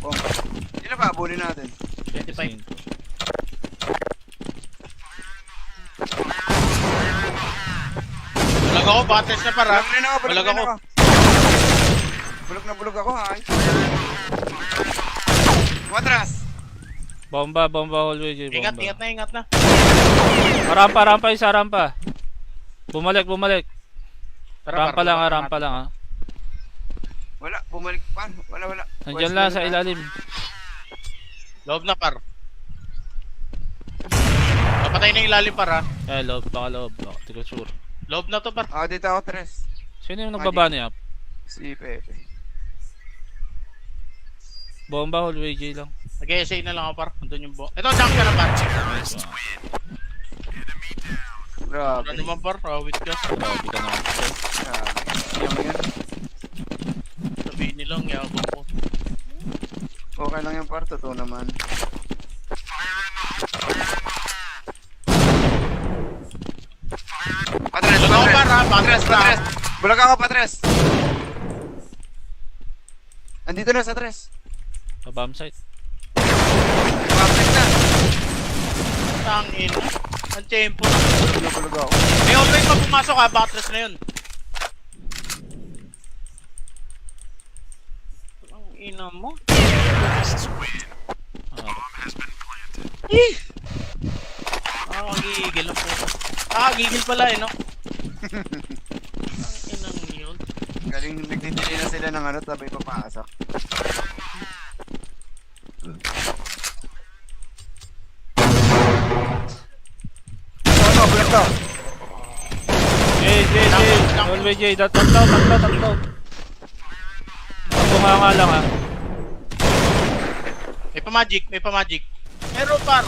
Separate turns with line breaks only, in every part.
Bomba. Sino ba? Abulin natin.
25. Bulag ako, battles na para.
Bulog rin ako, bulog
Bulag
rin
ako.
ako. Bulog na bulog ako, ha? Matras!
Bomba, hallway, Jay, bomba.
Ingat na.
Rampa, isa rampa. Bumalik. Rampa lang ha.
Wala, bumalik pa. Wala.
Nandiyan lang sa ilalim.
Loob na par. Napatay na yung ilalim par ha.
Loob, baka loob. Hindi ko sure.
Loob na to par.
Dito ako, Tres.
Sino yung nagbabani up?
Si Pepe.
Bomba, hallway, Jay lang.
Nag-essay na lang ako par. Andun yung ito, jump ka na par.
Grabe.
Ano naman par? Awit ka.
Grabe ka naman.
Grabe. Siyam yan.
Sabihin nilang yabang ko.
Okay lang yung par, totoo naman. Patres,
Bulag ako par ha. Battles na.
Patres. Bulag ako, Patres. Andito na sa Tres.
Bomb site.
Patres na.
Tangin. Ang tempo.
Bulog ako.
May open pa pumasok ha. Battles na yun. Ang ina mo. Nakakagigil ang puto. Nakakagigil pala eh no. Ang inang yun.
Galing nagtidelay na sila ng sabay papasok. Bulag to.
Jay. Hallway, Jay. Tatlo. Bunga nga lang ha.
May pa-magic. Meron par.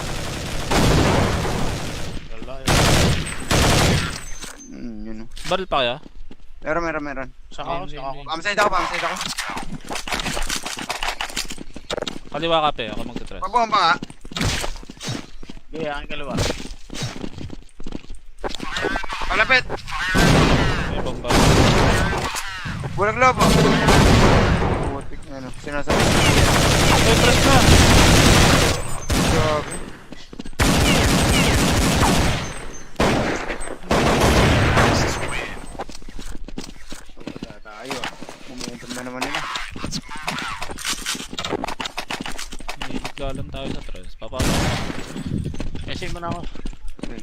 Wala eh.
Yun o.
Barrel pa kaya?
Meron.
Saka ako.
Pamside ako.
Kaliwa ka pe, ako magte-tres.
Pabomba nga.
Okay, ang kalawa.
Palapit.
May bomba.
Bulag lobo. Putik na ano. Sinasabi.
May press na.
Grabe. Tayo. Momentum na naman nila.
Galang tayo sa tres. Papasok.
Essay mo na ako.
Okay.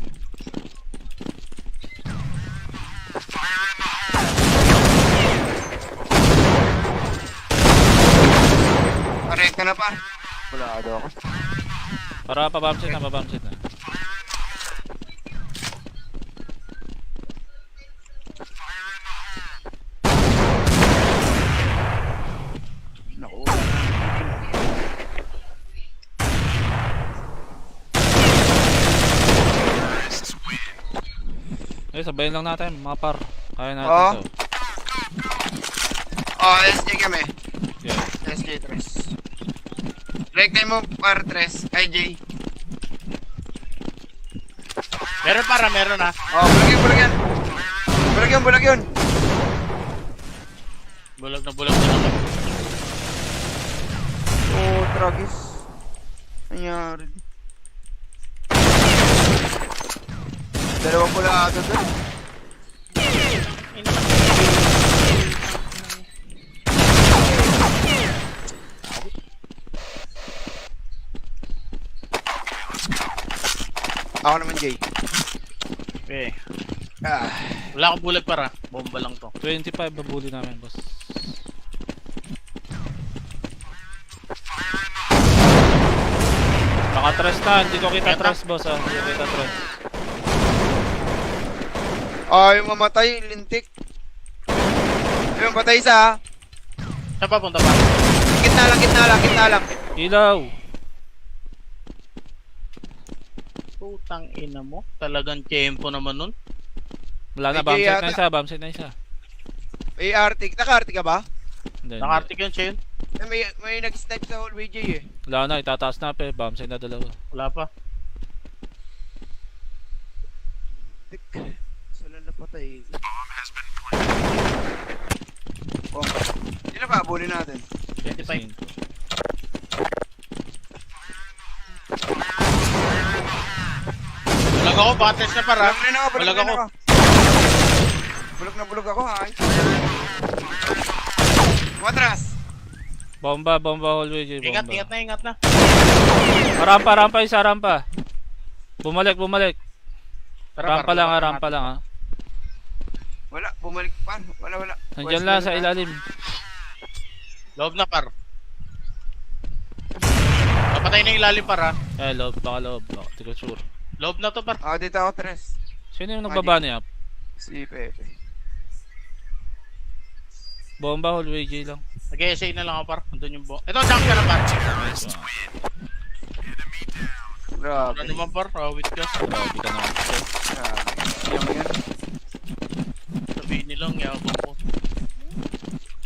Arek ka na pa. Wala daw ako.
Para pabamsit na.
Naku.
Sabayin lang natin, mga par. Kaya natin
Oo.
to.
SJ kami.
Yeah.
SJ 3. Break time mo par 3. Ay J.
Meron para, meron ha.
Bulag yan. Bulag yun.
Bulag na naman.
Tragis. Nangyari. Dalawang pula ato doon. Ako naman Jay.
Okay.
Ah.
Wala akong bulag para. Bomba lang to.
25 babuli namin, boss. Naka-tres na, hindi ko kita tres, boss ha. Hindi ko kita tres.
Ay, mamatay, lintik. Yung patay isa ha.
Saan pa punta pa?
Gitna lang.
Ilaw!
Putang ina mo. Talagang tempo naman nun.
Wala na,
Hindi
bomb site na isa.
May Arctic. Naka-Arctic ka ba?
Hindi.
Naka-artic yun siya yun.
May nag-snipe sa hallway Jay eh.
Wala na, itataas na pe, bomb site na dalawa.
Wala pa.
Sila na patay. Bomba. Sino ba? Abulin natin.
25. ako, bates na para.
Bulag rin ako, bulag
Bulag
rin
ako.
ako. Bulog na bulog ako, ha? Matras!
Bomba, hallway, Jay,
Ingat,
bomba.
ingat na.
Rampa, isa rampa. Bumalik. Rampa lang, rampa lang, ha.
Wala, bumalik pa. Wala.
Nandiyan lang sa ilalim.
Loob na par. Napatay na yung ilalim para.
Loob, baka loob. Hindi ko sure.
Loob na to par.
Dito ako, Tres.
Sino yung nagbabani up?
Si Pepe.
Bomba, hallway, Jay lang.
Nag-essay na lang ako par. Andun yung Ito, jump ka na par.
Nice one.
Grabe.
Ano naman par? Awit ka.
Grabe ka naman.
Grabe. Yung yan.
Sabihin nilang yabang ko.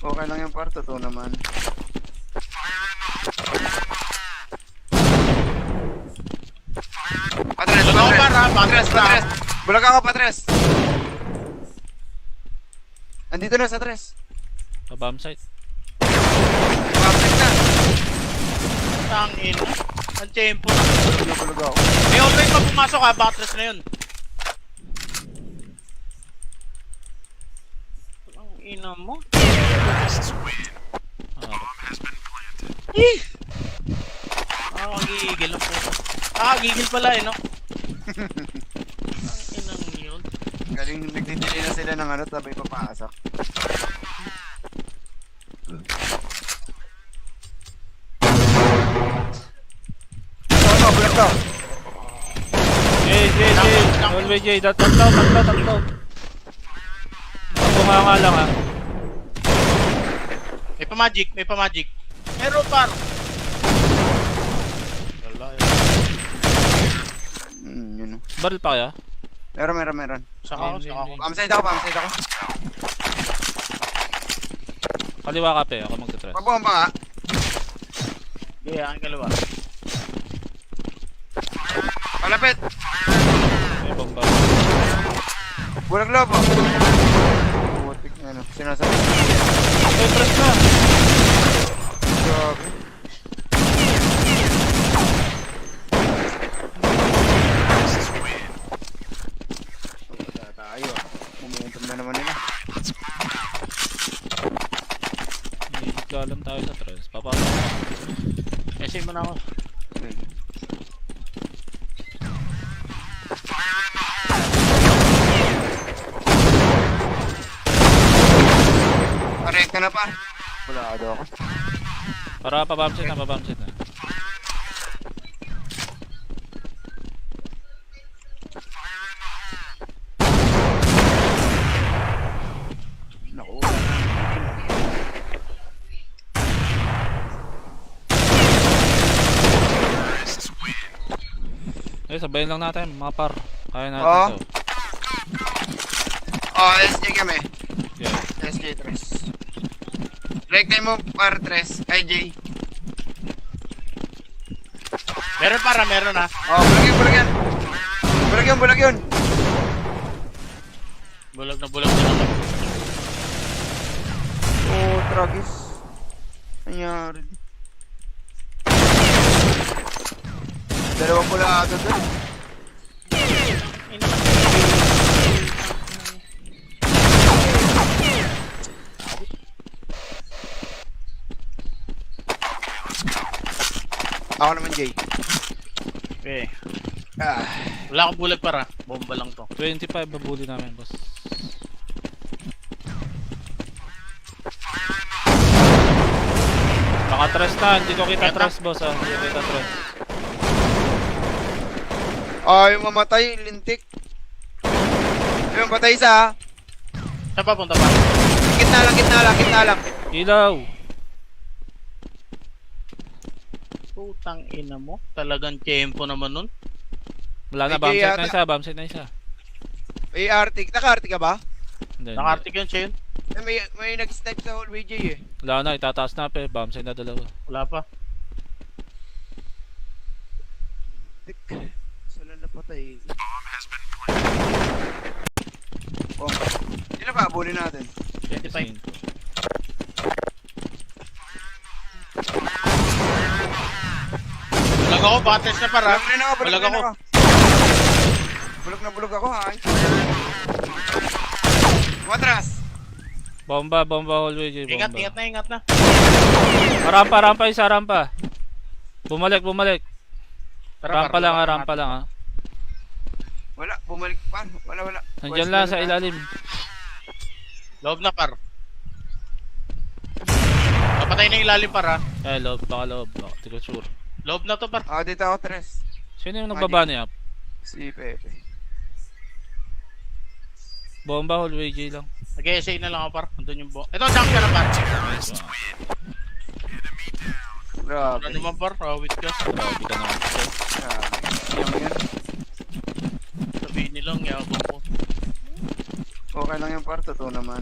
Okay lang yung par, totoo naman. Patres,
Bulag ako par ha. Batres na.
Bulag ako, Patres. Andito na sa Tres.
Bomb site.
Patres na.
Tangin. Ang tempo.
Bulog ako.
May always pa pumasok ha. Batres na yun. Ang ina mo. Nakakagigil ang puto. Nakakagigil pala eh no. Ang inang yun.
Galing nagtidelay na sila ng tabi papasok. Bulag to.
Jay. Hallway, Jay. Tatlo. Bumanga lang, ha.
May pa-magic. Meron par. Wala eh.
Yun o.
Barrel pa kaya?
Meron.
Saka ako.
Pamside ako.
Kaliwa ka, pe. Ako magta-trust.
Pabomba nga.
Yeah, ang kalawa.
Palapit.
May bomba.
Bulag lobo. Putik na sinasabi.
Ay, press na.
Grabe. Tayo. Momentum na naman nila.
Galang tayo sa trust. Papasok.
Essay mo na ako.
Parekta na pa. Wala daw ako.
Para pa-bomb set na.
Naku.
Sabayin lang natin, mga par. Kaya natin
Oo.
to.
SJ kami.
Yeah.
SJ 3. Break time mo par 3. Ay, J.
Meron ha.
Bulag yan. Bulag yun.
Bulag na naman.
Tragis. Nangyari. Dalawang pula ato doon. Ako naman, Jay.
Okay.
Ah.
Wala akong bulag para. Bomba lang to.
25 babuli namin, boss. Naka-trust na, hindi ko kita trust, boss, ha. Hindi ko kita trust.
Ay, mamatay, lintik. Ayun, patay isa, ha.
Saan pa punta pa?
Gitna lang.
Ilaw!
Putang ina mo. Talagang tempo naman nun.
Wala na,
May
bomb site na isa.
May Arctic. Naka-Arctic ka ba?
Hindi.
Naka-artic yun siya yun.
May nag-snipe sa hallway, Jay, eh.
Wala na, itataas na, pe. Bomb site na dalawa.
Wala pa.
Tik. Sila na patay. Ilan pa, abulin natin.
25. Bulag ako, batres na para.
Bulag rin ako.
Bulag ako.
Bulog na bulog ako, ha? Matras!
Bomba hallway, Jay.
Ingat,
Bomba.
ingat na.
Rampa, isa rampa. Bumalik. Rampa lang ha.
Wala, bumalik pa. Wala.
Nandiyan lang sa ilalim.
Loob na, par. Napatay na yung ilalim, par, ha.
Loob. Baka di ko sure.
Loob na to, par.
Dito ako, Tres.
Sino yung nagbaba niya?
Si Pepe.
Bomba hallway, Jay lang.
Nag-essay na lang ako, par. Andun yung ito, jump ka na, par.
Grabe.
Ano naman, par? Rawit ka.
Grabe ka naman.
Grabe. Yan.
Sabihin nilang, yabang ko.
Okay lang yung par, totoo naman.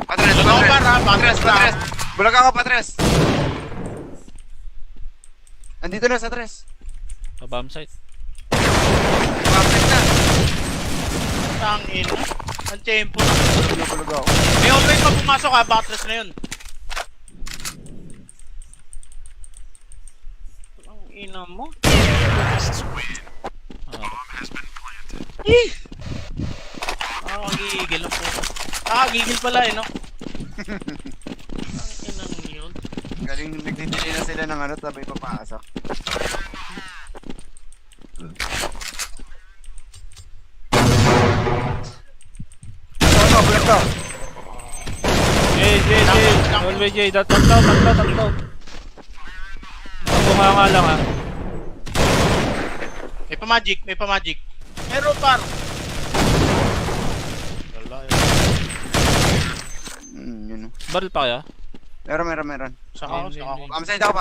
Patres,
Ano ako, par, ha?
Patres.
Patres.
Bulag ako, Patres. Andito na sa Tres.
Bomb site.
Patres na.
Tangin. Ang tempo na.
Bulog ako.
May always pa pumasok, ha? Batres na yun. Ang ina mo. Gigil lang po. Gigil pala, eh, no? Ang inang yun.
Galing nagtitili na sila ng ano, tabi papasok. Bulag to.
Jay. Hallway, Jay. Tatlo. Bunga lang ha.
May pa-magic. Meron, par. Wala, eh.
Yun o.
Barrel pa kaya?
Meron.
Saka ako.
Pamside ako.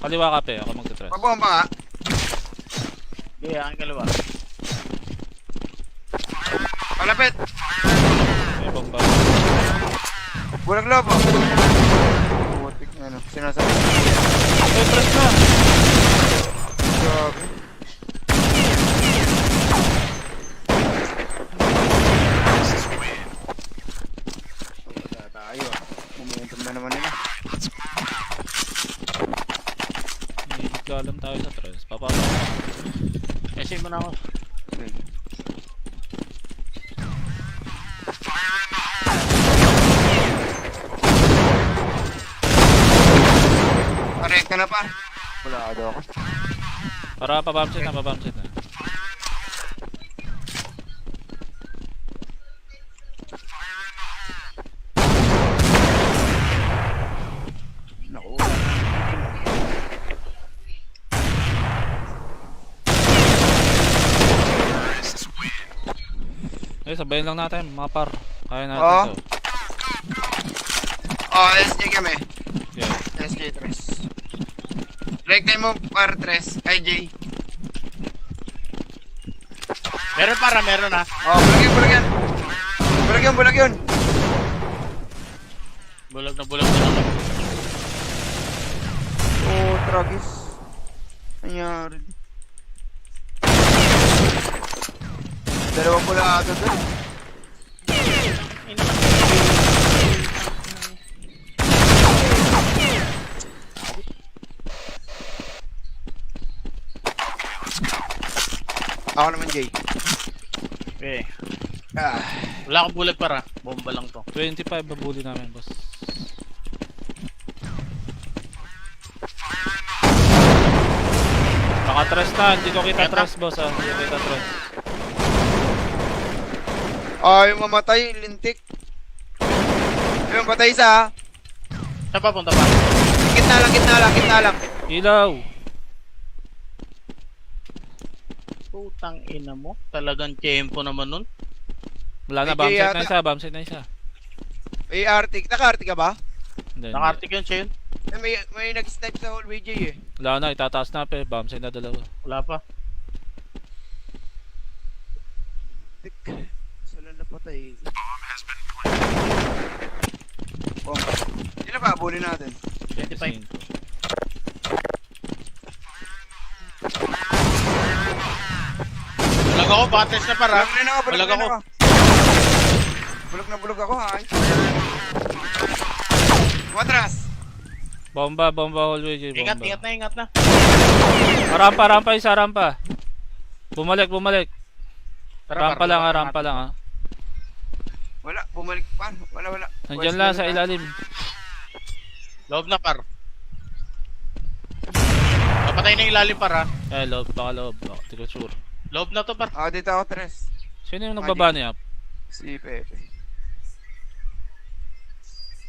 Kaliwa ka pe, ako magte-tres.
Pabomba nga.
Okay, aking kalawa.
Palapit.
May bomba.
Bulag lobo. Putik na ano. Sinasabi.
Press na!
Grabe. Wala tayo. Momentum na naman nila.
Galang tayo sa tres. Papasok.
Essay mo na ako.
Parekta na pa. Wala daw ako.
Para pa-bomb set na.
Naku.
Sabayin lang natin, mga par. Kaya natin
Oo.
to.
SJ kami.
Yeah.
SJ 3. Break time mo par 3. Ay, J.
Meron, para, meron, ha.
Bulag yan. Bulag yun.
Bulag na naman.
Tragis. Nangyari. Dalawang pula ata doon. Ako naman, Jay.
Okay.
Ah.
Wala akong bulag, para. Bomba lang to.
25 babuli namin, boss. Naka-tres na, hindi ko kita tres, boss ha. Hindi ko kita tres.
Yung mamatay, lintik. Yung patay isa, ha.
Saan pa, punta pa?
Gitna lang.
Ilaw!
Putang ina mo. Talagang tempo naman nun.
Wala na,
May
bomb set na isa.
May Arctic. Naka-Arctic ka ba?
Hindi.
Naka-artic yun siya yun.
May nag-snipe sa hallway, Jay, eh.
Wala na, itataas na pe, bomb set na dalawa.
Wala pa.
Tik. Sala na patay. Ilan pa, abulin natin.
25. Bulag ako, batres na, para.
Bulag
ako.
Bulog na bulog ako, ha. Matras!
Bomba, bomba hallway, Jay.
Ingat,
Bomba.
ingat na.
Rampa, isa, rampa. Bumalik. Rampa lang, rampa lang, ha.
Wala, bumalik pa. Wala.
Nandiyan lang sa ilalim.
Loob na par. Napatay na yung ilalim par ha.
Loob, baka loob. Baka, di ko sure.
Loob na to par.
Dito ako, Tres.
Sino yung nagbaba niya?
Si Pepe.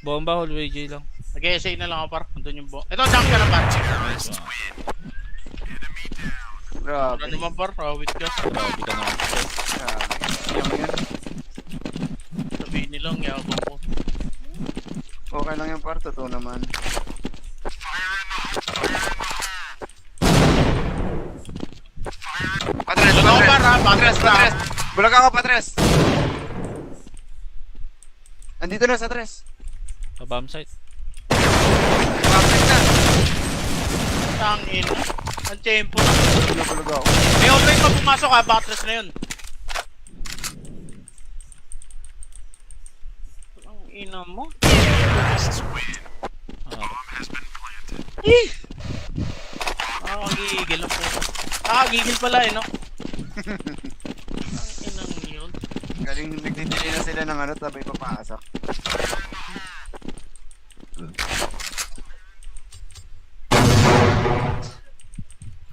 Bomba hallway, Jay lang.
Nag-essay na lang ako par. Andun yung ito, jump ka na par.
Nice,
Grabe.
Ano naman par? Rawit ka.
Grabe ka naman.
Grabe. Yan.
Sabihin nilang yabang ko.
Okay lang yung par, totoo naman. Patres,
Ano ako par ha?
Patres. Bulag ako, Patres. Andito na sa Tres.
Bomb site.
Patres na.
Tangin. Ang tempo na.
Bulag ako.
May online pa pumasok ha. Batres na yun. Ang ina mo. Gigil lang po. Gigil pala eh no. Ang inang yun.
Galing nagtitili na sila ng ano, sabay papasok.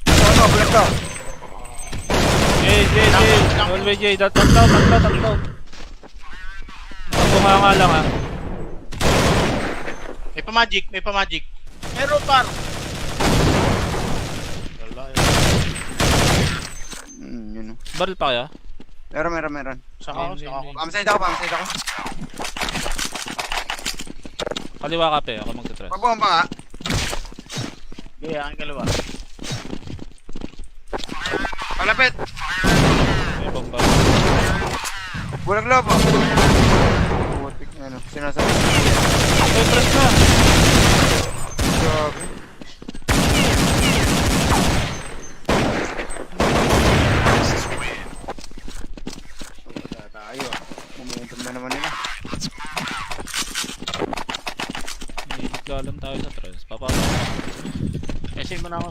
Ano, bulag to.
Jay. Hallway, Jay. Tatlo. Bunganga lang, ha.
May pa-magic. Meron par. Wala yun.
Yun o.
Barrel pa kaya?
Meron.
Saka ako.
Pamside ako.
Kaliwa ka, pe. Ako magte-tres.
Pabomba nga.
Gaya, ang kalawa.
Palapit.
May bomba.
Bulag lobo. Putik na ano. Sinasabi.
May press na.
Grabe. Tayo. Momentum na naman nila.
Nagkalam tayo sa tres. Papasok.
Essay mo na ako.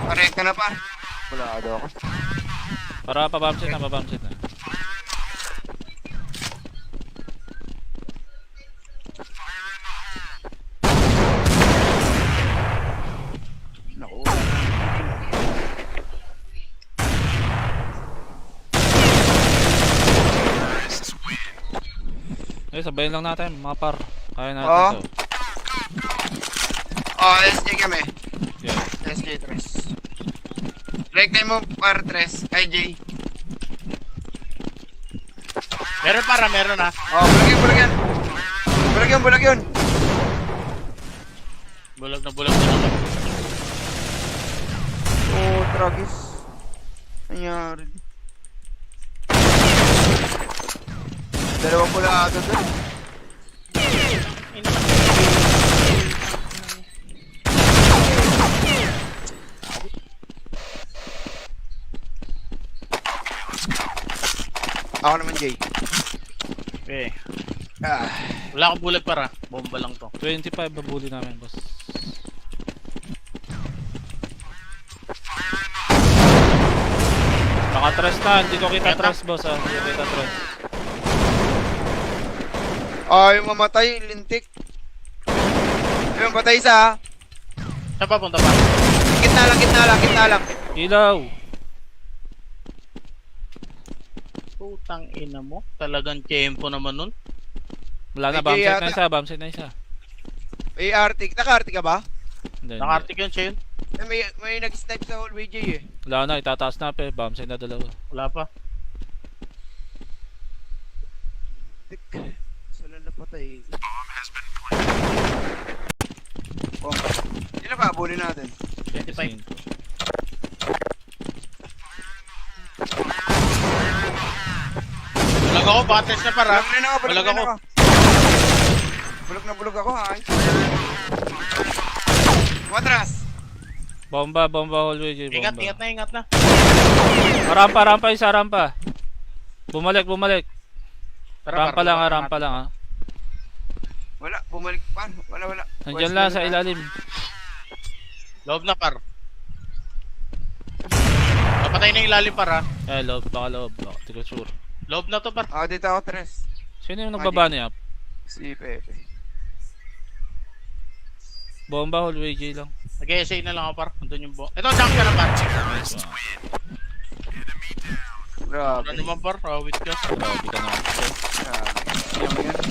Parekta na pa. Wala ako.
Para pa-bomb set na.
Naku.
Sabayin lang natin, mga par. Kaya natin
Oo.
to.
SJ kami.
Yeah.
SJ 3. Break time mo par 3. Kay J.
Meron para, meron ha.
Bulag yan. Bulag yun.
Bulag na naman.
Tragis. Nangyari. Dalawang pula ata doon. Ako naman, Jay.
Okay.
Ah.
Wala akong bulag para. Bomba lang to.
25 babuli namin, boss. Naka-tres na, hindi ko kita tres, boss, ha. Hindi ko kita tres.
Yung mamatay, lintik. Yung patay isa.
Saan pa punta pa?
Gitna lang.
Ilaw!
Putang ina mo. Talagang tempo naman nun.
Wala na,
May
bomb set na isa.
May Arctic. Naka-Arctic ka ba?
Hindi.
Naka-artic yun siya yun.
May nag-snipe sa hallway, Jay eh.
Wala na, itataas na, pe. Bomb set na dalawa.
Wala pa.
Sala na patay. Yun na ba? Bulin natin.
25. Bulag ako, battles na para.
Bulag
ako.
Bulog na bulog ako, ha? Matras!
Bomba hallway, Jay, bomba.
Ingat na.
Rampa, isa, rampa. Bumalik.
Tara,
Rampa lang ha.
Wala, bumalik pa. Wala.
Nandiyan lang sa ilalim.
Loob na par. Napatay na yung ilalim par ha.
Loob. Di ko sure.
Loob na to par.
Dito ako, Tres.
Sino yung nagbaba niya?
Si Pepe.
Bomba hallway, Jay lang.
Nag-essay na lang ako par. Andun yung ito, jump ka na par.
Grabe.
Ano naman par? Rawit ka.
Grabe ka naman.
Grabe. Yan.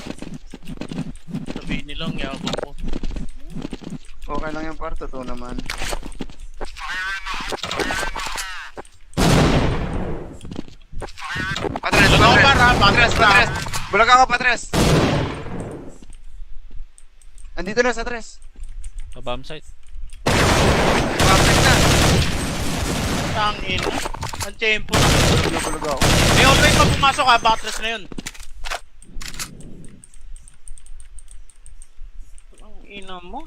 Sabihin nilang yabang ko.
Okay lang yung par, totoo naman. Patres.
Bulag ako par ha.
Patres. Bulag ako, Patres. Andito na sa Tres.
Sa bomb site.
Patres na.
Tangin. Ang tempo na.
Bulag ako.
May always pa pumasok ha. Backtrash na yun. Ang ina mo.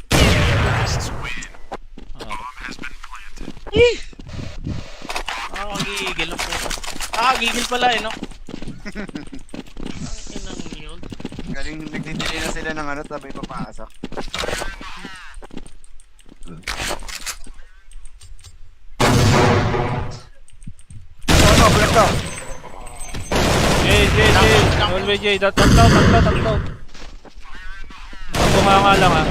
Gigil ang puto. Gigil pala no? Ang inang yun.
Galing nagtitili na sila ng tabi papasok. Bulag to.
Jay. Hallway, Jay. Tatlo. Bunganga lang ha.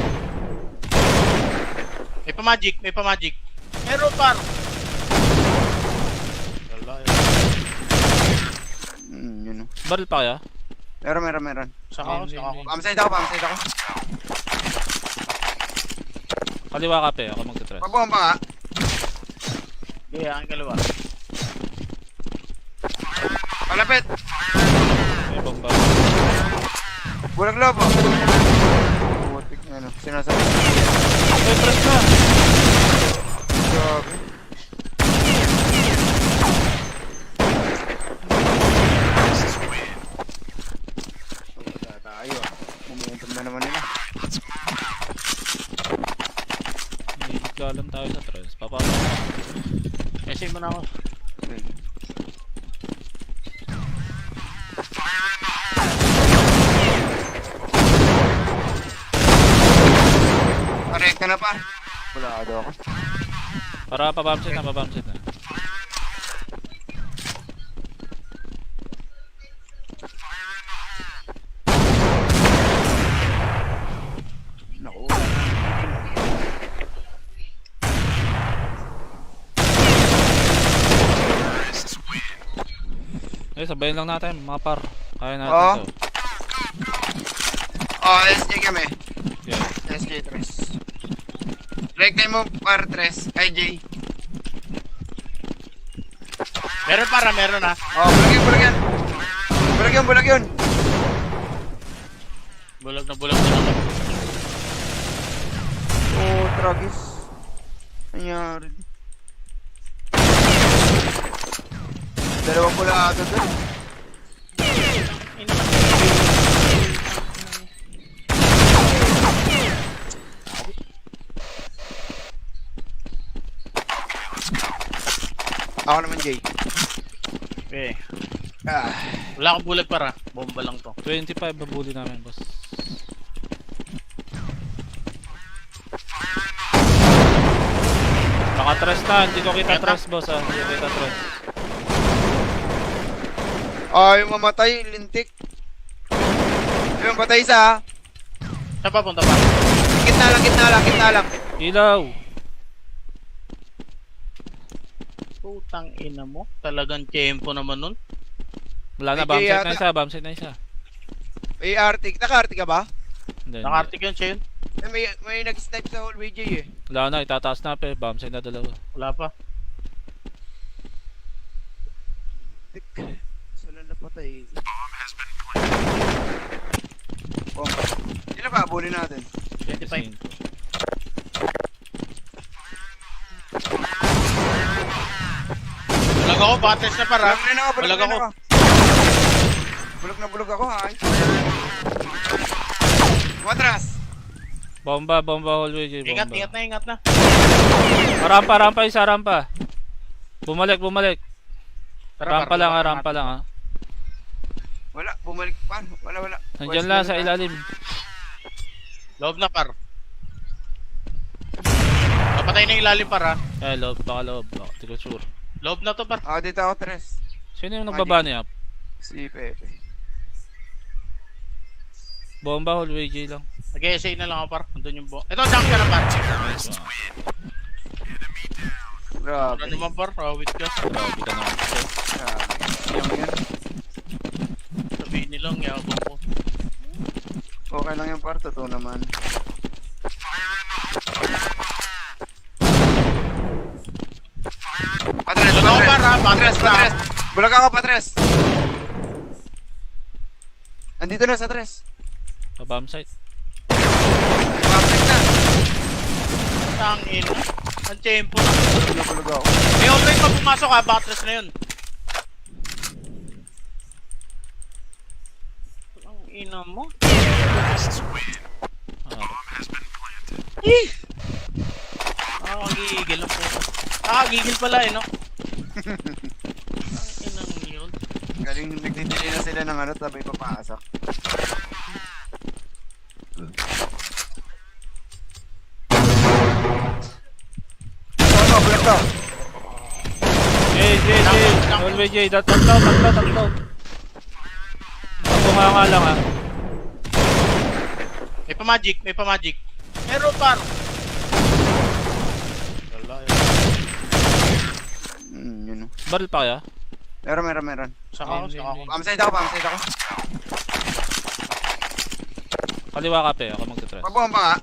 May pa-magic. Meron par. Wala
Yun o.
Baril pa kaya?
Meron.
Saka ako.
Pamside ako.
Kaliwa ka pe, ako magte-tres.
Pabomba nga.
Yeah, ang kalawa.
Palapit.
May bomba.
Bulag lobo. Butik na sinasabi.
May press na.
Grabe. Tayo. Momentum na naman nila.
Naglalam tayo sa tres. Papasok.
Essay mo na ako.
Parekta na pa. Wala ako.
Para pa-bomb set na.
Naku.
Sabayin lang natin mga par. Kaya natin
Oo.
to.
SJ kami.
Yeah.
SJ 3. Like time mo par 3. IJ.
Meron ha.
Bulag yan.
Bulag na naman.
Tragis. Nangyari. Dalawang pula ato doon. Ako naman, Jay.
Okay.
Ah.
Wala akong bulag para. Bomba lang to.
25 babuli namin, boss. Baka tres na, hindi ko kita tres, boss ha. Hindi ko kita tres.
Yung mamatay, lintik. Yung patay isa.
Saan pa punta pa?
Gitna lang.
Ilaw!
Putang ina mo. Talagang tempo naman nun.
Wala na,
Ay,
bomb set
yata.
na isa, bomb set na isa.
Naka-artic ka ba?
Hindi, hindi.
Nakartik yun siya yun.
May nag-snipe sa hallway, Jay eh.
Wala na, itataas na pe, bomb set na dalawa.
Wala pa.
Sila napatay. Sino pa? Abulin natin.
25. Bulag ako, battles na para.
Bulag
ako.
Bulag ako, ha? Matras.
Bomba, bomba hallway, Jay.
Ingat,
Bomba.
ingat na.
Rampa, isa rampa. Bumalik. Rampa lang ha.
Wala, bumalik pa. Wala.
Nandyan lang sa ilalim.
Loob na par. Napatay na yung ilalim par ha.
Loob. Baka, di ko sure.
Loob na to par.
Dito ako, Tres.
Sino yung nagbaba niya?
Si Pepe.
Bomba hallway, Jay lang.
Nag-essay na lang ako par. Andun yung Ito, jump ka na par.
Grabe.
Ano naman par? Rawit ka.
Grabe ka naman.
Grabe. Yan.
Sabihin nilang yabang ko.
Okay lang yung par, totoo naman. Patres,
Ano
Patres.
par ha? Patres na.
Bulag ako, Patres. Andito na sa Tres.
Bomb site.
Patres na.
Tangin. Ang tempo na.
Bulag ako.
May open pa pumasok ha. Batres na yun. Ang ina mo. Gigil ang puto. Gigil pala no? Ang inang yun.
Galing nagtitili na sila ng tabi papasok. Bulag to.
Jay. Hallway, Jay. Tatlo. Bunga lang ha.
May pa-magic. Meron par. Wala
Yun o.
Barrel pa kaya?
Meron.
Saka ako.
Pamside ako.
Kaliwa ka pe, ako magte-tres.
Pabomba nga.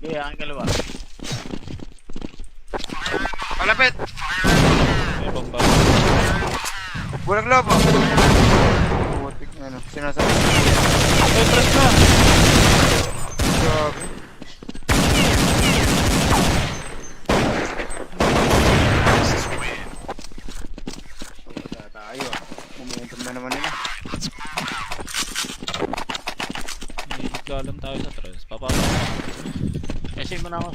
Hindi, ang kalawa.
Palapit.
May bomba.
Bulag lobo. Butik na sinasabi.
May tres na.
Grabe. Tayo momentum na naman nila.
Galang tayo sa tres. Papasok.
Essay mo na ako.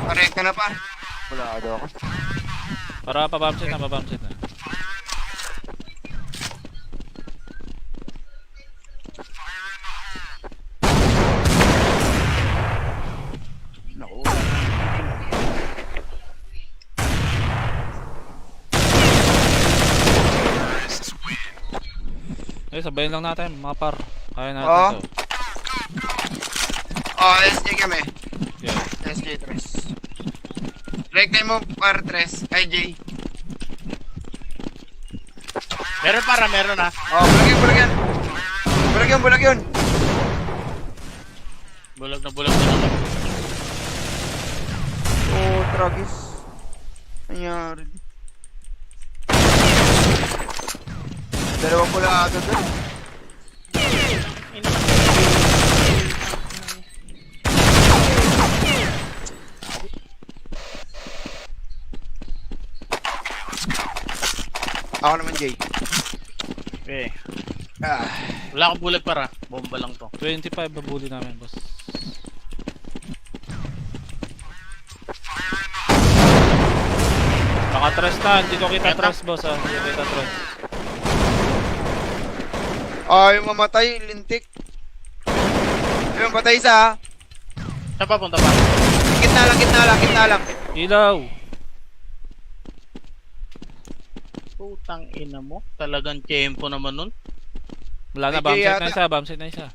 Parek ka na pa. Wala ka daw ako.
Para pa-bomb site na.
Naku.
Sabayin lang natin mga par. Kaya natin
Oo.
to.
SJ kami.
Yeah.
SJ 3. Like time mo par 3. IJ.
Meron ha.
Bulag yan.
Bulag na naman.
Tragis. Nangyari. Dalawang pula ata doon. Ako naman, Jay.
Okay.
Ah.
Wala akong bulag para. Bomba lang to.
25 babuli namin, boss. Baka tres na, hindi ko kita tres, boss ha. Hindi ko kita tres.
Yung mamatay, lintik. Yung patay isa, ha?
Saan pa punta pa?
Gitna lang.
Ilaw!
Putang ina mo. Talagang tempo naman nun.
Wala na,
Ay,
bomb site
yata.
na isa, bomb site na isa.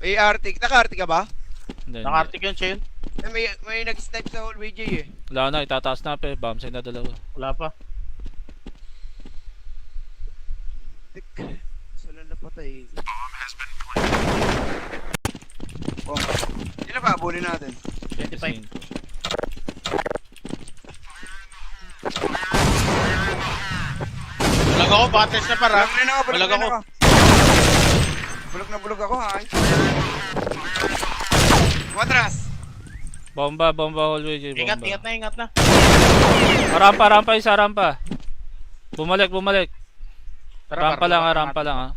May Arctic. Naka-Arctic ka ba?
Hindi.
Naka-artic yun siya yun.
May nag-snipe sa hallway, Jay, eh.
Wala na, itataas na pe, bomb site na dalawa.
Wala pa.
Sila na patay. Bomba. Sino pa? Abulin natin.
25. Bulag ako, battles na para. Bulag ako.
Bulog ako, ha? Matras.
Bomba hallway, Jay, bomba.
Ingat na.
Rampa, isa rampa. Bumalik.
Tara,
Rampa
par,
lang
baba
rampa
natin.
lang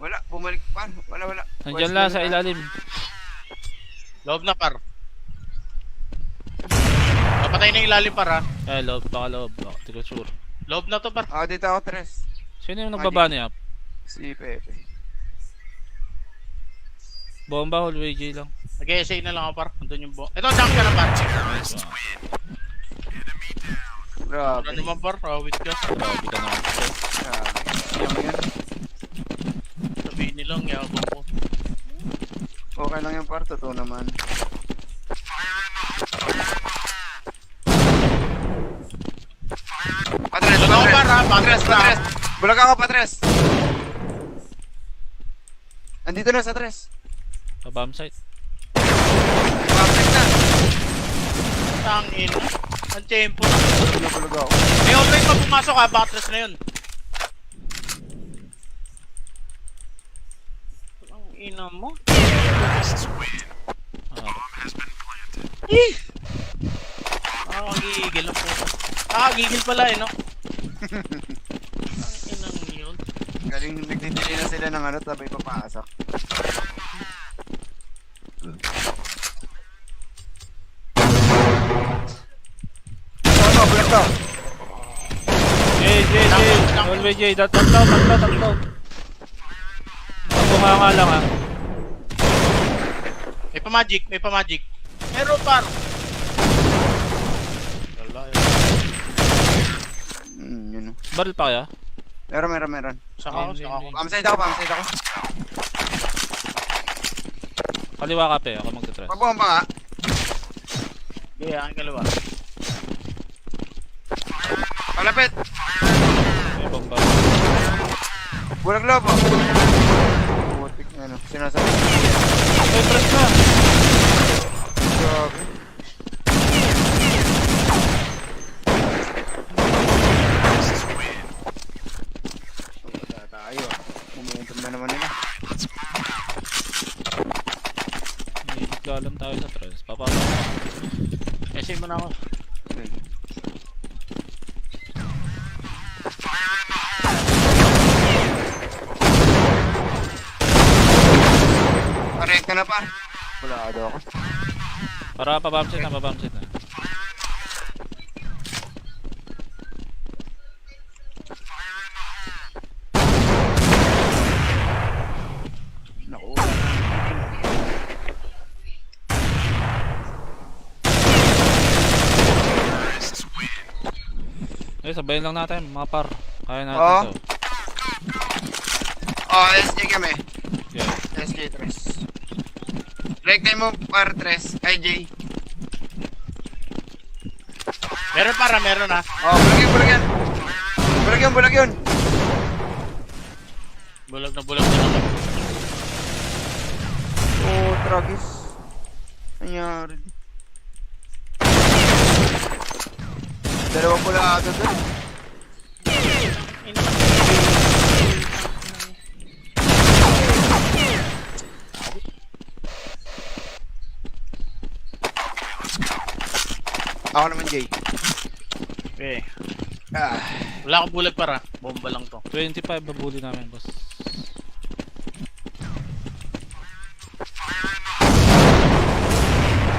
Wala, bumalik pa. Wala.
Nandiyan lang sa ilalim.
Loob na, par. Napatay na yung ilalim, par, ha.
Loob, baka loob. Di ko sure.
Loob na to, par.
Dito ako, Tres.
Sino yung nagbaba niya?
Si Pepe.
Bomba, hallway J lang.
Nag-essay na lang ako, par. Andun yung ito, jump ka na, par.
Grabe.
Ano naman, par? Awit ka.
Grabe ka naman.
Grabe. Yan.
Sabihin nilang, yabang ko.
Okay lang yung par. Totoo naman. Patres.
Ano ako, par, ha? Patres.
Bulag ako, Patres. Andito na sa Tres.
Bomb site.
Patres na.
Tangin. Ang tempo na.
Bulag ako.
May open pa pumasok, ha. Batres na yun. Ang ina mo. Nakakagigil ang puto. Nakakagigil pala, no? Ang inang yun.
Galing nagdidili na sila ng sabay papasok. Bulag to.
J. Hallway J. Tatlo. Bunga nga lang ha.
May pa-magic. Meron, par. Wala,
Yun o.
Barrel pa kaya?
Meron.
Saka ako.
Pamside ako.
Kaliwa ka pe, ako magte-tres.
Pabomba nga.
Okay, aking kaliwa.
Palapit.
May bomba.
Bulag lobo. Putik na ano. Sinasabi.
May press na!
Grabe. Tayo. Momentum na naman nila.
Nilikalam tayo sa tres. Papasok.
Essay mo na ako.
Parek ka na pa. Wala daw ako.
Para pa-bomb site na.
Naku.
Sabayin lang natin mga par. Kaya natin
Oo.
to.
SJ kami.
Yeah.
SJ 3. Break time mo par 3. Ay J.
Meron, para, meron, ha.
Bulag yan. Bulag yun.
Bulag na naman.
Tragis. Nangyari. Dalawang pula ato doon. Ako naman, Jay.
Okay.
Ah.
Wala akong bulag, para. Bomba lang to.
25 babuli namin boss.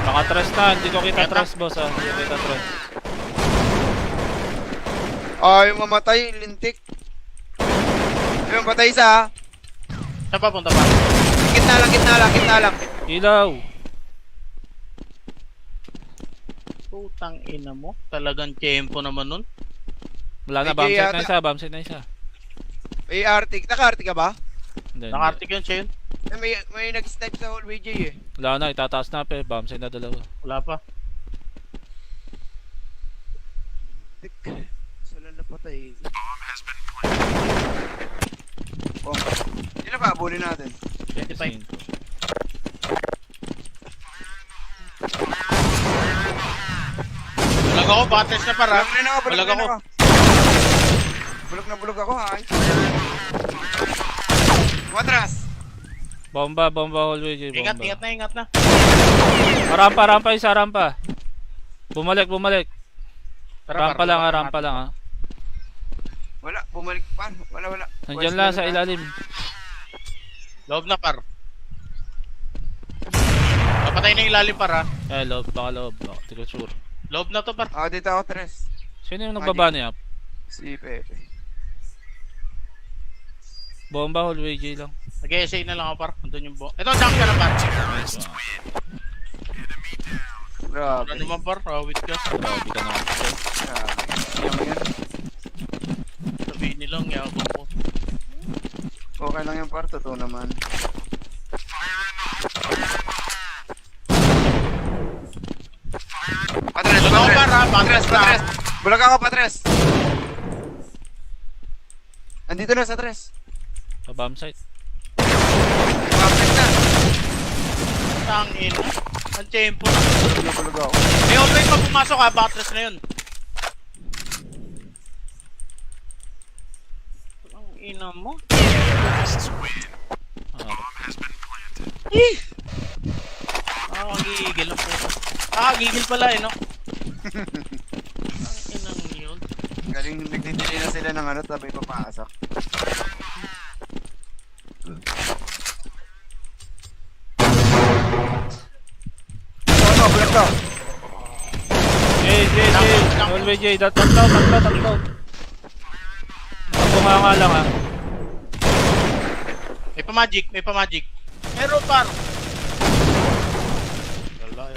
Naka-tres na, hindi ko kita tres boss ha. Hindi ko kita tres.
Ay, mamatay, lintik. Ayun, patay isa ha.
Saan pa, punta pa?
Gitna lang.
Ilaw!
Putang ina mo. Talagang tempo naman nun.
Wala na,
Ay,
bomb site na isa.
May artik. Naka-artik ka ba?
Hindi.
Nakartik yun siya yun.
May nag-snipe sa hallway, Jay eh.
Wala na, itataas na pe, bomb site na dalawa.
Wala pa.
Tik. Sila na patay. Oh. Sino ba? Abulin natin.
25. Bulag ako, batres na, para.
Bulag
ako.
Bulog ako, ha? Matras!
Bomba hallway J, bomba.
Ingat na.
Rampa, isa rampa. Bumalik. Rampa lang rampa lang ah.
Wala, bumalik pa. Wala.
Nandiyan lang sa ilalim.
Loob na par. Napatay na yung ilalim par ha.
Loob, baka loob. Hindi ko sure.
Loob na to par.
Dito ako, Tres.
Sino yung nagbaba niya?
Si Pepe.
Bomba, hallway J lang.
Nag-essay na lang ako par. Andun yung Ito, jump ka na par.
Nice one.
Grabe.
Ano naman par? Rawit ka.
Grabe ka naman.
Grabe. Yaman yan.
Sabihin nilang yabang ko.
Okay lang yung par, totoo naman. Patres,
Ano par ha? Patres na.
Bulag ako, Patres. Andito na sa Tres.
Bomb site.
Patres na.
Tangin. Ang tempo.
Bulag ako.
May always pag pumasok ha, batres na yun. Ang ina mo. Nakakagigil ang puto. Nakakagigil pala no? Ang inang yun.
Galing nagdidili na sila ng tabi papasok. Bulag to.
J. Hallway J. Tatlo. Bumanga lang ah.
May pa-magic. Meron par. Wala eh.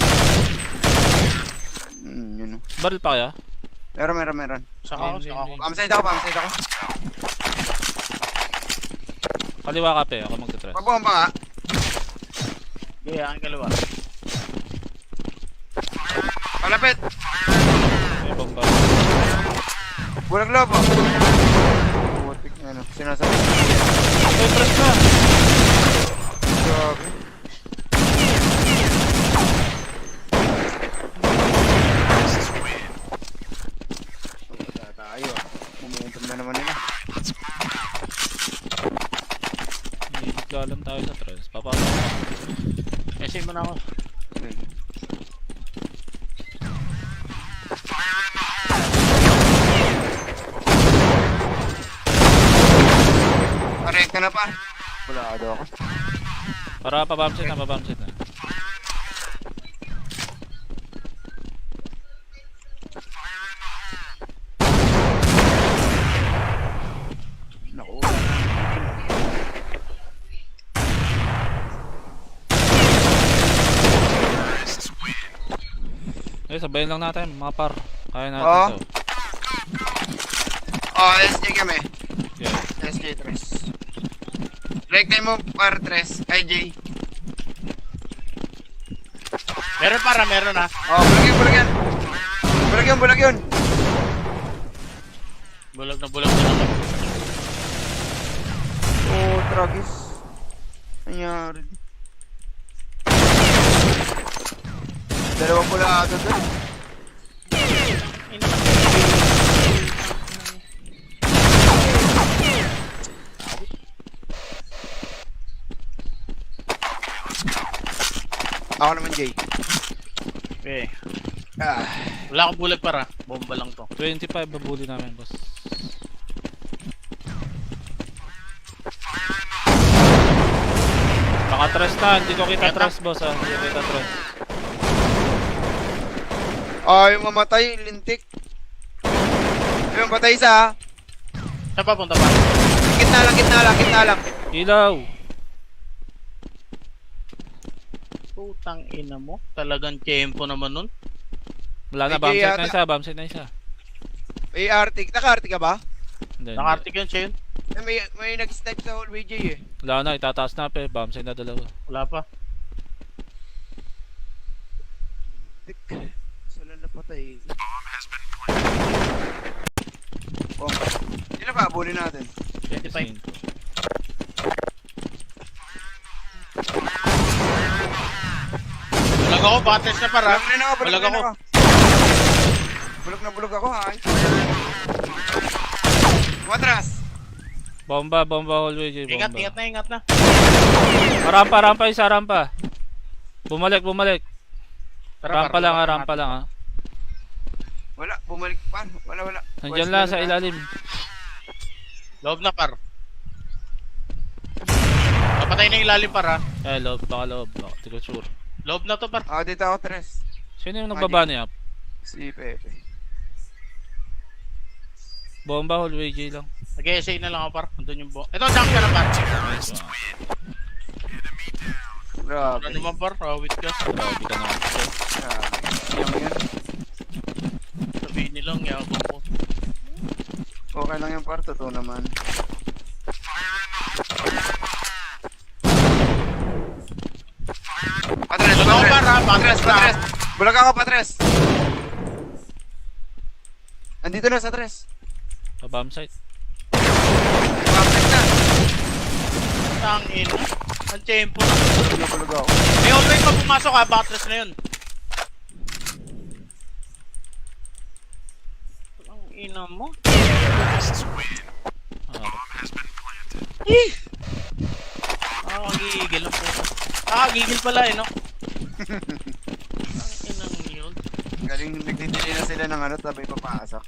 Yun o.
Barrel pa kaya?
Meron.
Saka ako.
Pamside ako.
Kaliwa ka pe, ako magta-trust.
Pabomba nga.
Yeah, ang kalawa.
Palapit.
May bomba.
Bulag lobo. Putik na sinasabi.
May trust na!
Grabe. Tayo. Momentum na naman nila.
Nilitgalan tayo sa trust. Papasok na.
Essay mo na ako.
Parekta na pa. Wala daw ako.
Para pa-bomb site na.
Naku.
Sabayin lang natin mga par. Kaya natin
Oo.
to.
SJ kami.
Yeah.
SJ 3. Break time mo par 3. Ay, J.
Meron para, meron ha.
Bulag yan. Bulag yun.
Bulag na naman.
Tragis. Nangyari. Dalawang pula ato doon. Ako naman, Jay.
Okay.
Ah.
Wala akong bulag para. Bomba lang to.
25 babuli namin, boss. Naka-trust na, hindi ko kita trust, boss ah. Hindi ko kita trust.
Ay, mamatay, lintik. Ayun, patay isa ha.
Saan pa punta pa?
Gitna lang.
Ilaw!
Putang ina mo. Talagang tempo naman nun.
Wala na,
May
bomb site na isa.
May artik. Naka-artik ka ba?
Hindi.
Naka-artic yun siya yun.
May nag-snipe sa hallway, Jay eh.
Wala na, itataas na pe, bomb site na dalawa.
Wala pa.
Sila na patay. Bomba. Sila pa, abulin natin.
25. Bulag ako, batres na para.
Bulag
ako.
Bulag ako, ha. Matras.
Bomba hallway J, bomba.
Ingat na.
Rampa isa, rampa. Bumalik.
Tara,
Rampa lang ah.
Wala. bumalik pa. Wala.
Nandiyan lang sa ilalim.
Loob na par. Napatay na yung ilalim par ha.
Eh, loob. Baka loob. Baka, di ko sure.
Loob na to par.
Dito ako, Tres.
Sino yung nagbaba niya?
Si Pepe.
Bomba, hallway J lang.
Nag-essay na lang ako par. Andun yung bo. Ito, jump ka na par.
Nice one.
Grabe.
Ano naman par? Rawit ka.
Grabe ka naman.
Grabe. Yan.
Sabihin nilang yabang ko.
Okay lang yung par, totoo naman. Patres,
Ano par ha? Patres na.
Bulag ako, Patres. Andito na sa Tres.
Pabam site.
Patres na.
Tangin. Ang tempo.
Bulag ako.
May always pa pumasok ha. Patres na yun. Ang ina mo. Gigil lang po. Gigil pala eh, no? Ang inang yun.
Galing nagtitili na sila ng ano, tabi papasok.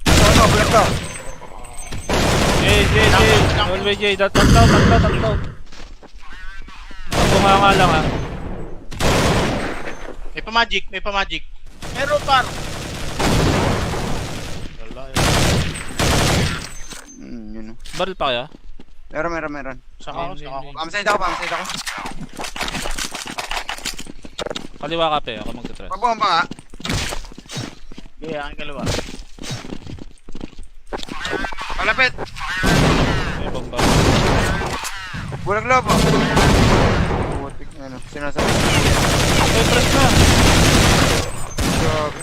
Ano, bulag to.
J. Hallway J. Tatlaw. Bunganga lang ha.
May pa-magic. Meron par. Wala eh.
Yun o.
Barrel pa kaya?
Meron.
Saka ako.
Pamside ako.
Kaliwa ka pe. Ako magta-tres.
Pabomba nga.
Yeah, ang kalawa.
Palapit.
May bomba.
Bulag lobo. Putik na ano. Sinasabi.
Ay, press na.
Grabe.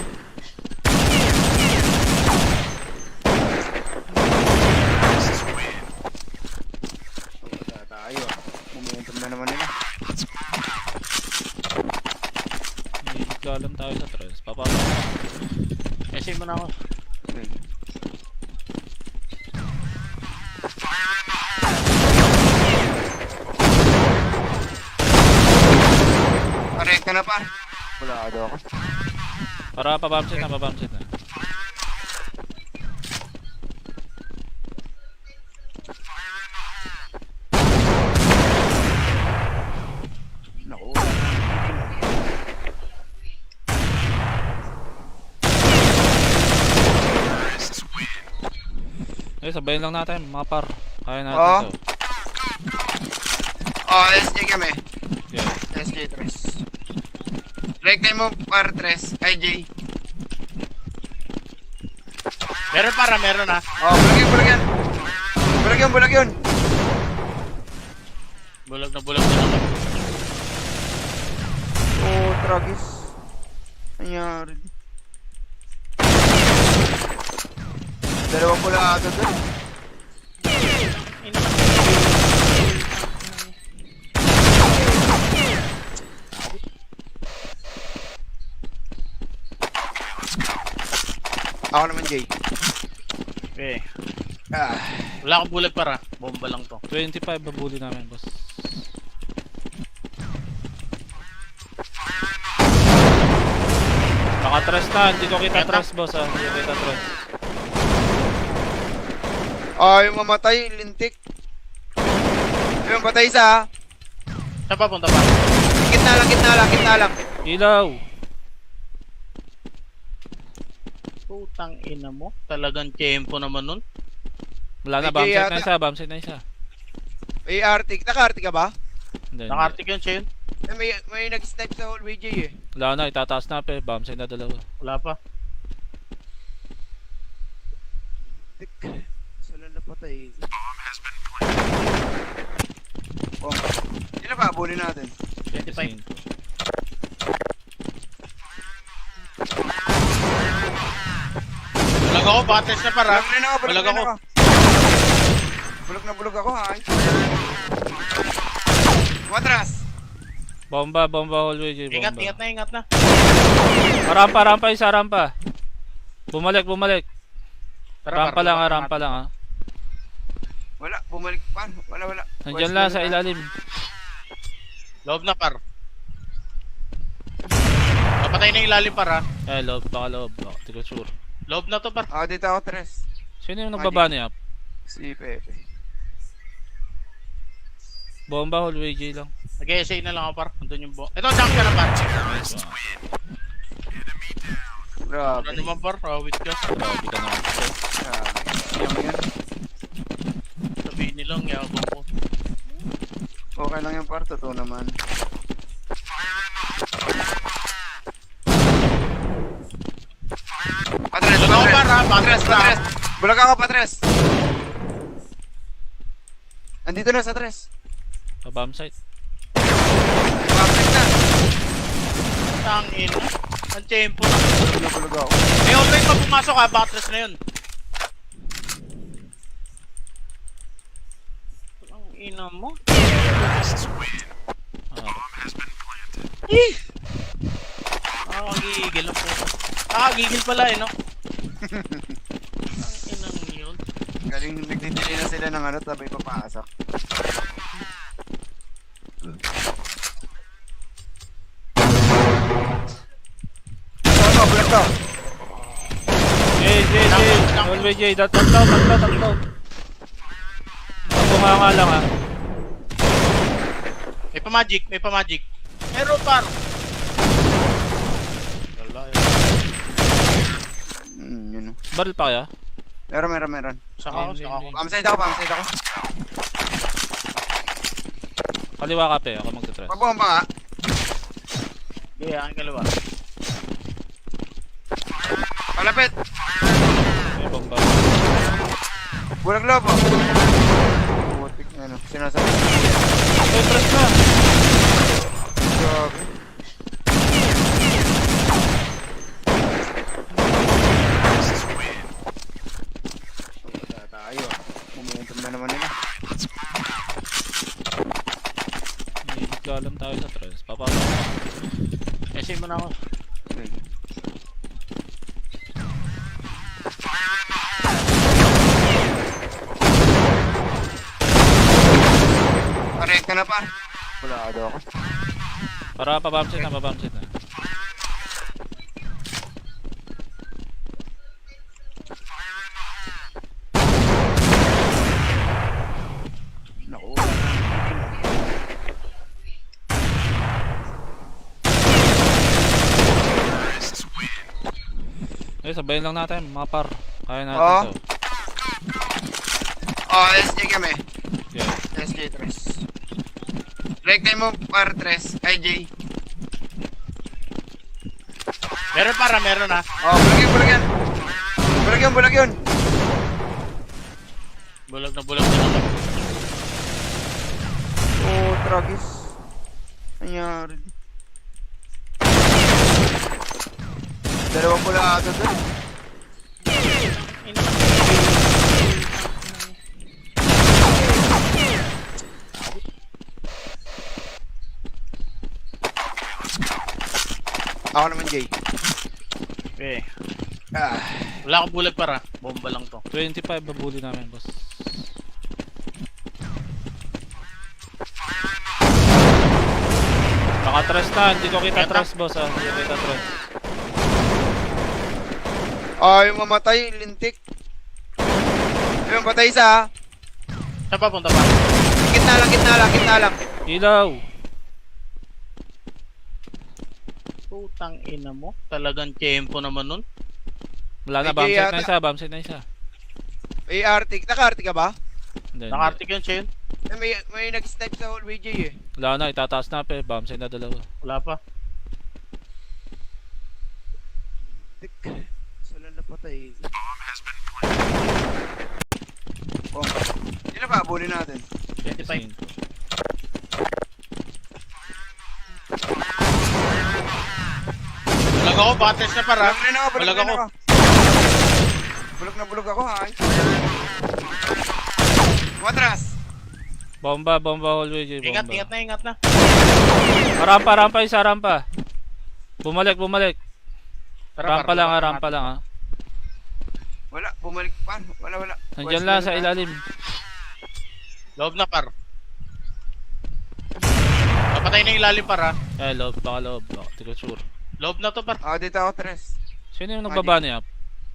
Wala tayo. Momentum na naman nila.
Galang tayo sa tres. Papasok.
Essay mo na ako.
Okay. Parekta na pa. Wala daw ako.
Para pabam site na.
Naku.
Eh, sabayin lang natin mga par. Kaya natin
Oo.
to.
SJ kami.
Yeah.
SJ 3. Break time mo par 3. Ay, J.
Meron para, meron ha.
Bulag yan. Bulag yun.
Bulag na naman.
Tragis. Nangyari. Dalawang pula ata doon. Ako naman, Jay.
Okay.
Ah.
Wala akong bulag para. Bomba lang to.
25 babuli namin, boss. Baka tres na. Hindi ko kita tres, boss ha. Hindi ko kita tres.
Yung mamatay, lintik. Yung patay isa.
Saan pa punta pa?
Gitna lang.
Ilaw!
Putang ina mo. Talagang tempo naman nun.
Wala na,
May
bam site na isa.
May Arctic. Naka-Arctic ka ba?
Hindi.
Naka-artic yun siya yun.
May nag-snipe sa hallway, Jay eh.
Wala na, itataas na pe. Bam site na dalawa.
Wala pa.
Sala na patay. Ilan pa? Abulin natin.
25. Bulag ako, battles na para.
Bulag ako. Bulag ako, ha? Matras!
Bomba hallway J. Bomba.
Ingat na.
Rampa isa, rampa. Bumalik. Rampa lang ha.
Wala, bumalik pa. Wala.
Nandiyan lang sa ilalim.
Loob na par. Napatay na yung ilalim par ha.
Loob, baka loob. Baka, di ko sure.
Loob na to par.
Ako dito ako, Tres.
Sino yung nagbaba niya?
Si Pepe.
Bomba, hallway J lang.
Nag-essay na lang ako par. Andun yung ito, jump ka na par.
Nice one.
Grabe.
Ano naman par? Rawit ka.
Grabe ka naman.
Grabe. Yung yan.
Sabihin nilang yabang ko.
Okay lang yung par, totoo naman. Patres,
Ano ako par ha?
Patres, Patres. Bulag ako, Patres. Andito na sa Tres.
Bomb site.
Patres na.
Tangin. Ang tempo na.
Bulag ako.
May online pa pumasok ha. Batres na yun. Ang ina mo. Gigil lang po. Gigil pala eh no. Ang inang yun.
Galing nagdidili na sila ng ano, tabay papasok. Ano, bulag to.
J. Hallway J. Tatlo. Bunganga lang ha.
May pa-magic. Meron par. Wala yun.
Yun o.
Barrel pa kaya?
Meron.
Saka ako.
Pamside ako.
Kaliwa ka pe, ako magta-trust.
Pabomba nga.
Kaya ang kalawa.
Palapit.
May bomba.
Bulag lobo. Putik na ano. Sinasabi.
May trust na.
Grabe. Tayo. Momentum na naman nila.
Hindi alam tayo sa trust. Papasok.
Kasi mo na ako.
Correct ka na pa. Wala ako.
Para pa-bomb site na.
Naku.
Sabayin lang natin, mga par. Kaya natin
Oo.
to.
Oh, SJ kami.
Yeah.
SJ 3. Break time mo par 3. Kay J.
Meron para, meron ha.
Oh, bulag yan. Bulag yun.
Bulag na naman.
Oh, tragis. Nangyari. Dalawang pula ata doon. Ako naman, Jay.
Okay.
Ah.
Wala akong bulag para. Bomba lang to.
25 babuli namin, boss. Naka-trust na, hindi ko kita trust, boss ha. Hindi ko kita trust.
Yung mamatay, lintik. Yung patay isa.
Saan pa punta pa?
Gitna lang.
Ilaw!
Putang ina mo. Talagang tempo naman nun.
Wala na,
May
bomb site na isa.
May Arctic. Naka-Arctic ka ba?
Hindi.
Naka-artic yun siya yun.
May nag-snipe sa hallway, Jay eh.
Wala na, itataas na pe. Bomb site na dalawa.
Wala pa.
Tik. Sala na patay. Oh. Yun na ba? Abulin natin.
25. Bulag ako, batters na para.
Bulag
ako.
Bulag ako, ha? Matras!
Bomba hallway J, bomba.
Ingat na.
Rampa isa, rampa. Bumalik. Rampa lang ha.
Wala, bumalik pa. Wala.
Nandiyan lang sa ilalim.
Loob na par. Napatay na yung ilalim para.
Loob, baka loob. Baka, di ko sure.
Loob na to par.
Dito ako, Tres.
Sino yung nagbabani up?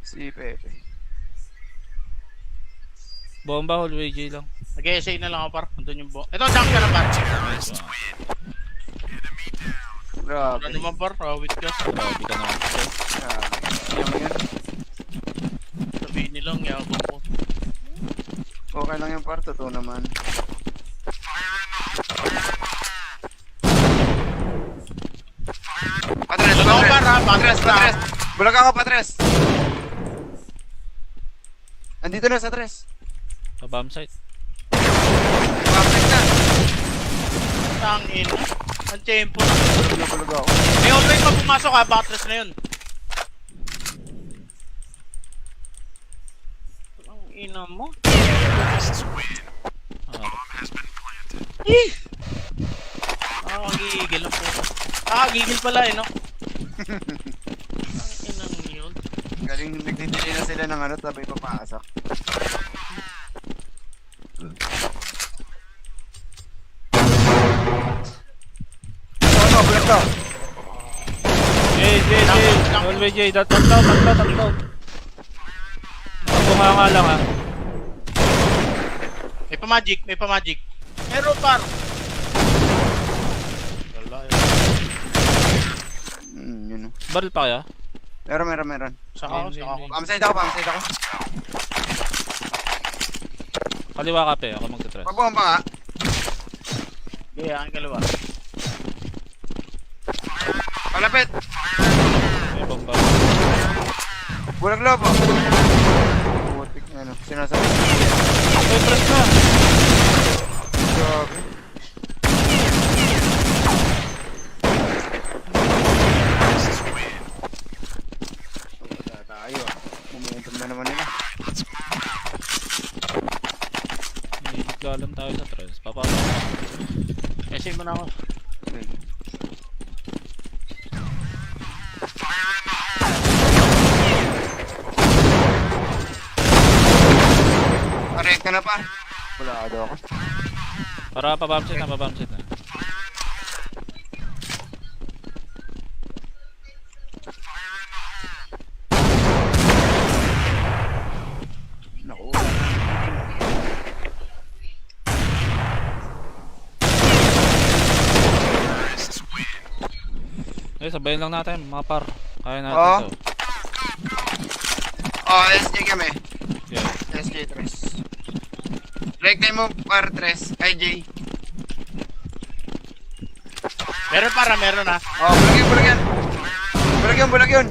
Si Pepe.
Bomba, hallway J lang.
Nag-essay na lang ako par. Andun yung Ito, jump ka na par.
Nice.
Grabe.
Ano naman par? Rawit ka.
Grabe ka naman.
Grabe. Yung yan.
Sabihin nilang yabang ko.
Okay lang yung par, totoo naman. Patres,
Bulag ako par ha.
Patres,
Patres na.
Patres. Bulag ako, Patres. Andito na sa Tres.
Sa bomb site.
Patres na.
Tangin. Ang tempo na.
Bulag ako.
May always pa pumasok ha. Patres na yun. Ang ina mo. Gigil ang puto. Gigil pala no? Ang inang yun.
Galing nagtitili na sila ng ano, sabay papasok. Ano, bulag to.
J. Hallway J. Tatlo. Bunganga lang ha.
May pa-magic. Meron par. Wala yun.
Yun o.
Baril pa kaya?
Meron.
Saka ako.
Pamside ako.
Kaliwa ka pe, ako magte-tres.
Pabomba nga.
Kaya ang kalawa.
Palapit.
May bomba.
Bulag lobo. Putik na ano. Sinasabi.
May press na!
Grabe. Wala tayo ah. Momentum na naman nila.
Naglalam tayo sa tres. Papasok.
Essay mo na ako.
Parekta na pa. Wala daw ako.
Para pa-bomb set na.
Naku.
Sabayin lang natin mga par. Kaya natin
Oo.
to.
SJ kami.
Yeah.
SJ 3. Like time mo par 3. IJ.
Meron para, meron ha.
Bulag yan. Bulag yun.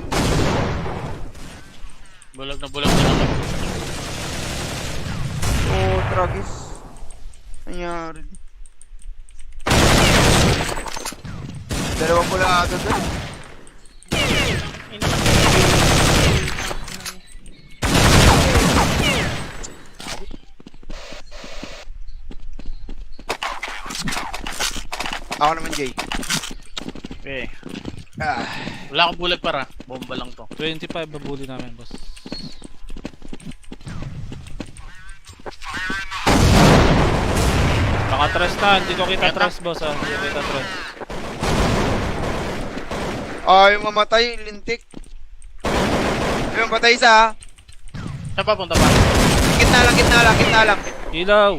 Bulag na naman.
Tragis. Nangyari. Dalawang pula ato doon. Ako naman, Jay.
Okay.
Ah.
Wala akong bulag para. Bomba lang to.
25 babuli namin, boss. Baka tres na, hindi ko kita tres, boss ha. Hindi ko kita tres.
Yung mamatay, lintik. Yung patay isa.
Saan pa punta pa?
Gitna lang.
Ilaw!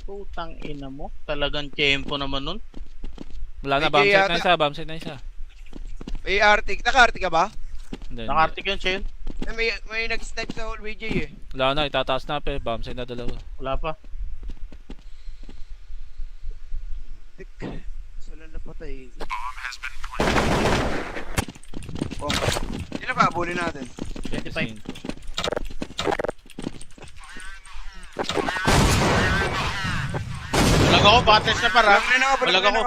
Putang ina mo. Talagang tempo naman nun.
Wala na,
May
bomb set
yata.
na isa, bomb set na isa.
May Arctic. Naka-Arctic ka ba?
Hindi, hindi.
Naka-artic yun siya yun.
May nag-snipe sa hallway, Jay eh.
Wala na, itataas na pe, bomb set na dalawa.
Wala pa.
Sila napatay. Bomba. Sino ba? Abulin natin.
25. Bulag ako, battles na para.
Bulag
ako.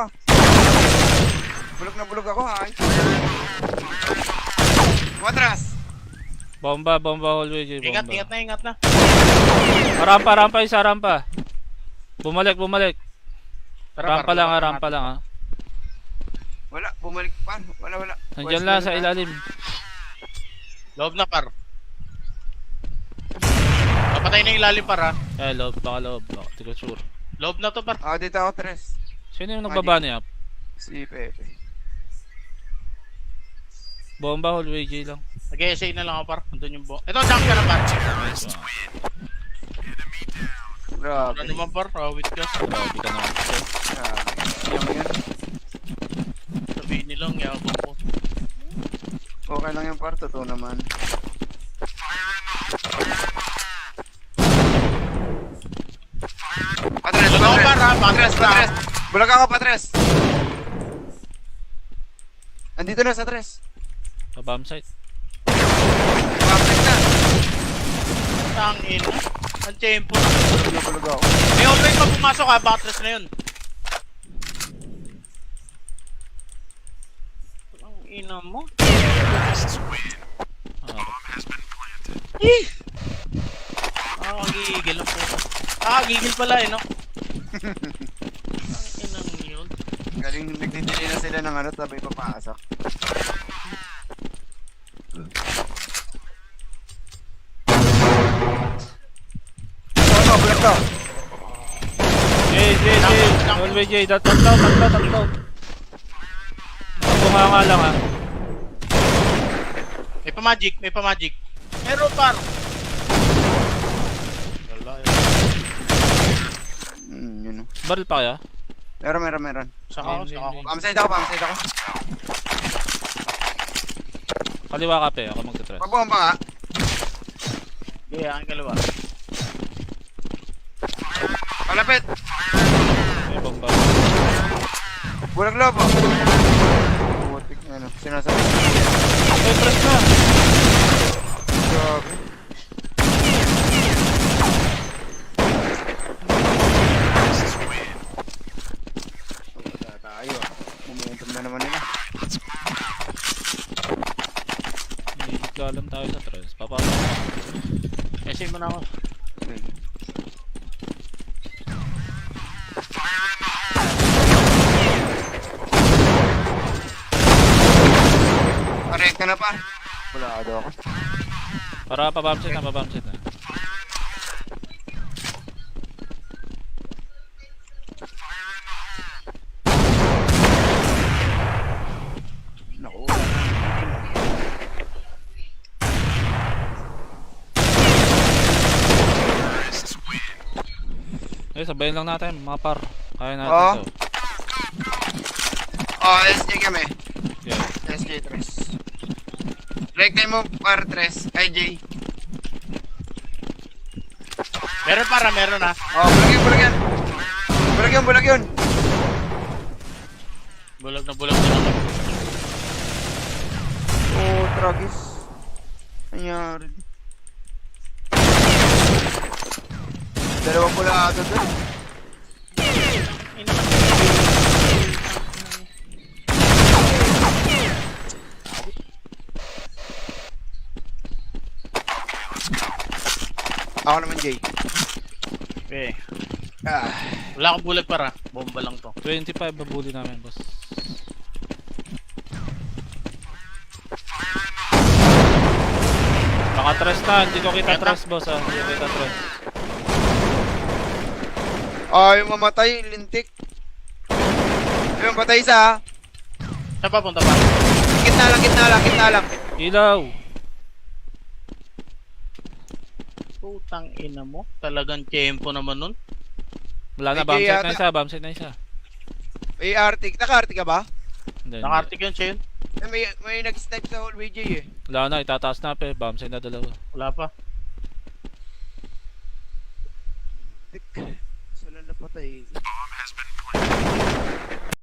Bulag ako, ha? Matras!
Bomba hallway, J, bomba.
Ingat na.
Rampa, isa rampa. Bumalik. Rampa lang ha.
Wala, bumalik pa. Wala.
Nandiyan lang sa ilalim.
Loob na par. Napatay na yung ilalim para.
Loob, baka loob. Baka, di ko sure.
Loob na to par.
Dito ako, Tres.
Sino yung nagbabani up?
Si Pepe.
Bomba, hallway J lang.
Nag-essay na lang ako par. Andun yung ito, jump ka na par.
Grabe.
Ano naman par? Awit ka.
Grabe ka naman.
Grabe. Yung yan.
Sabihin nilang yabang ko.
Okay lang yung par, totoo naman. Patres,
Totoo par
Patres.
ha.
Patres, Patres. Bulag ako, Patres. Andito na sa Tres.
Bomb site.
Patres na.
Tangin. Ang tempo na.
Bulag ako.
May open pa pumasok ha. Batres na yun. Ang ina mo. Gigil ang puto. Gigil pala eh no. Ang inang yun.
Galing nagdidili na sila ng ano, tabi papasok. Bulag to.
J. Hallway J. Tatlo. Bunga nga lang ha.
May pa-magic. Meron par. Wala
Yun o.
Barrel pa kaya?
Meron.
Saka ako.
Pamside ako.
Kaliwa ka pe, ako magte-tres.
Pabomba nga.
Hindi, ang kalawa.
Palapit.
May bomba.
Bulag lobo. Butik na ano. Sinasabi.
May press na!
Grabe. Tayo ah. Momentum na naman nila.
Nilikalan tayo sa tres. Papasok.
Essay mo na ako.
Okay. Parek ka na pa. Wala ka daw ako.
Para pa-bomb site na.
Naku.
Sabayin lang natin mga par. Kaya natin
Oo.
to.
SJ kami.
Yeah.
SJ 3. Like time mo par 3. IJ.
Meron ha.
Bulag yan.
Bulag na lang.
Tragis. Nangyari. Dalawang pula ato doon. Ako naman, Jay.
Okay.
Ah.
Wala akong bulag para. Bomba lang to.
25 babuli namin, boss. Naka-tres na, hindi ko kita tres, boss ha. Hindi ko kita tres.
Yung mamatay, lintik. Yung patay isa ha.
Saan pa punta pa?
Gitna lang.
Ilaw!
Putang ina mo. Talagang tempo naman nun.
Wala na,
Ay,
bomb site
yata.
na isa, bomb site na isa.
May Arctic. Naka-Arctic ka ba?
Hindi.
Nakartik yun siya yun.
May nag-snipe sa hallway, Jay eh.
Wala na, itataas na pe, bomb site na dalawa.
Wala pa.
Sila na patay.